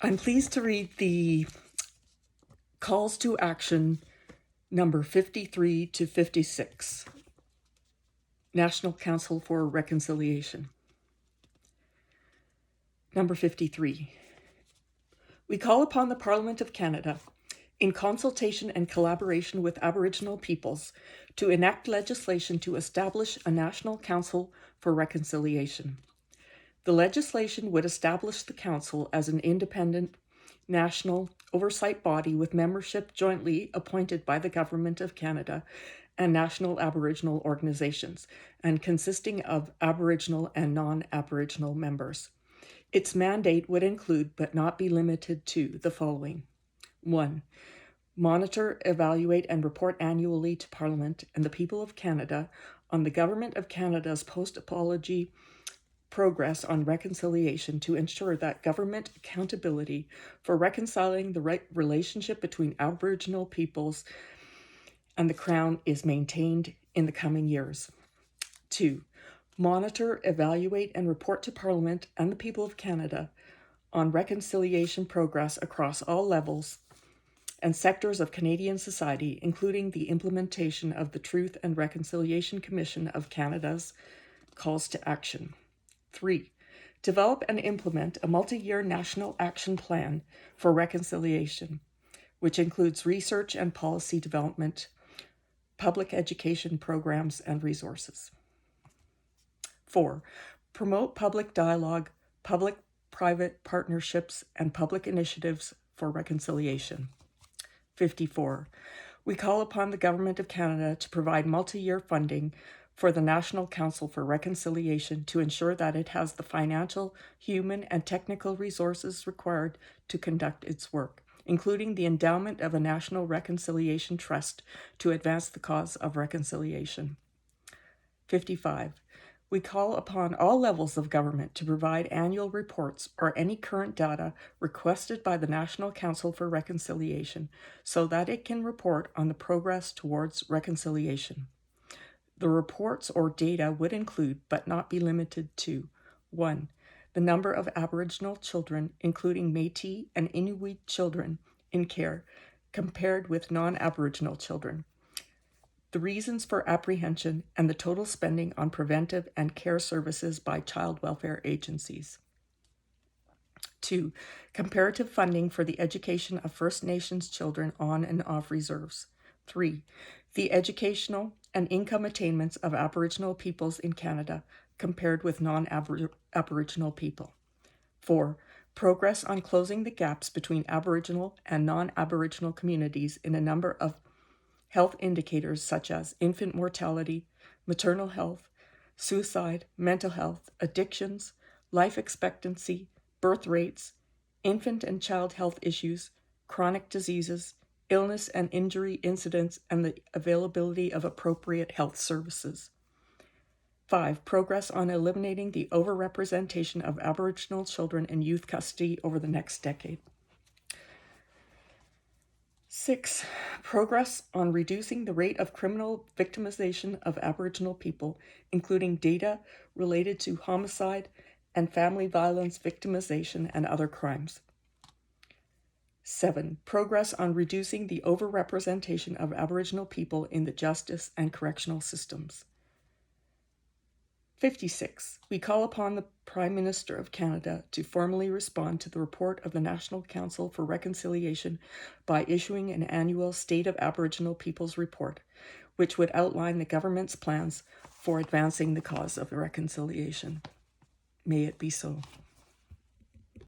I'm pleased to read the calls to action number 53 to 56, National Council for Reconciliation. Number 53. We call upon the Parliament of Canada, in consultation and collaboration with Aboriginal peoples, to enact legislation to establish a National Council for Reconciliation. The legislation would establish the Council as an independent national oversight body with membership jointly appointed by the Government of Canada and national Aboriginal organizations, and consisting of Aboriginal and non-Aboriginal members. Its mandate would include, but not be limited to, the following. 1. Monitor, evaluate, and report annually to Parliament and the people of Canada on the Government of Canada's post-apology progress on reconciliation to ensure that government accountability for reconciling the relationship between Aboriginal peoples and the Crown is maintained in the coming years. 2. Monitor, evaluate, and report to Parliament and the people of Canada on reconciliation progress across all levels and sectors of Canadian society, including the implementation of the Truth and Reconciliation Commission of Canada's calls to action. 3. Develop and implement a multi-year national action plan for reconciliation, which includes research and policy development, public education programs, and resources. 4. Promote public dialogue, public-private partnerships, and public initiatives for reconciliation. 54. We call upon the Government of Canada to provide multi-year funding for the National Council for Reconciliation to ensure that it has the financial, human, and technical resources required to conduct its work, including the endowment of a National Reconciliation Trust to advance the cause of reconciliation. 55. We call upon all levels of government to provide annual reports or any current data requested by the National Council for Reconciliation so that it can report on the progress towards reconciliation. The reports or data would include, but not be limited to, 1. The number of Aboriginal children, including Métis and Inuit children, in care, compared with non-Aboriginal children. The reasons for apprehension and the total spending on preventive and care services by child welfare agencies. 2. Comparative funding for the education of First Nations children on and off reserves. 3. The educational and income attainments of Aboriginal peoples in Canada compared with non-Aboriginal people. 4. Progress on closing the gaps between Aboriginal and non-Aboriginal communities in a number of health indicators such as infant mortality, maternal health, suicide, mental health, addictions, life expectancy, birth rates, infant and child health issues, chronic diseases, illness and injury incidents, and the availability of appropriate health services. 5. Progress on eliminating the overrepresentation of Aboriginal children in youth custody over the next decade. 6. Progress on reducing the rate of criminal victimization of Aboriginal people, including data related to homicide and family violence victimization and other crimes. 7. Progress on reducing the overrepresentation of Aboriginal people in the justice and correctional systems. 56. We call upon the Prime Minister of Canada to formally respond to the report of the National Council for Reconciliation by issuing an annual State of Aboriginal Peoples report, which would outline the government's plans for advancing the cause of reconciliation. May it be so.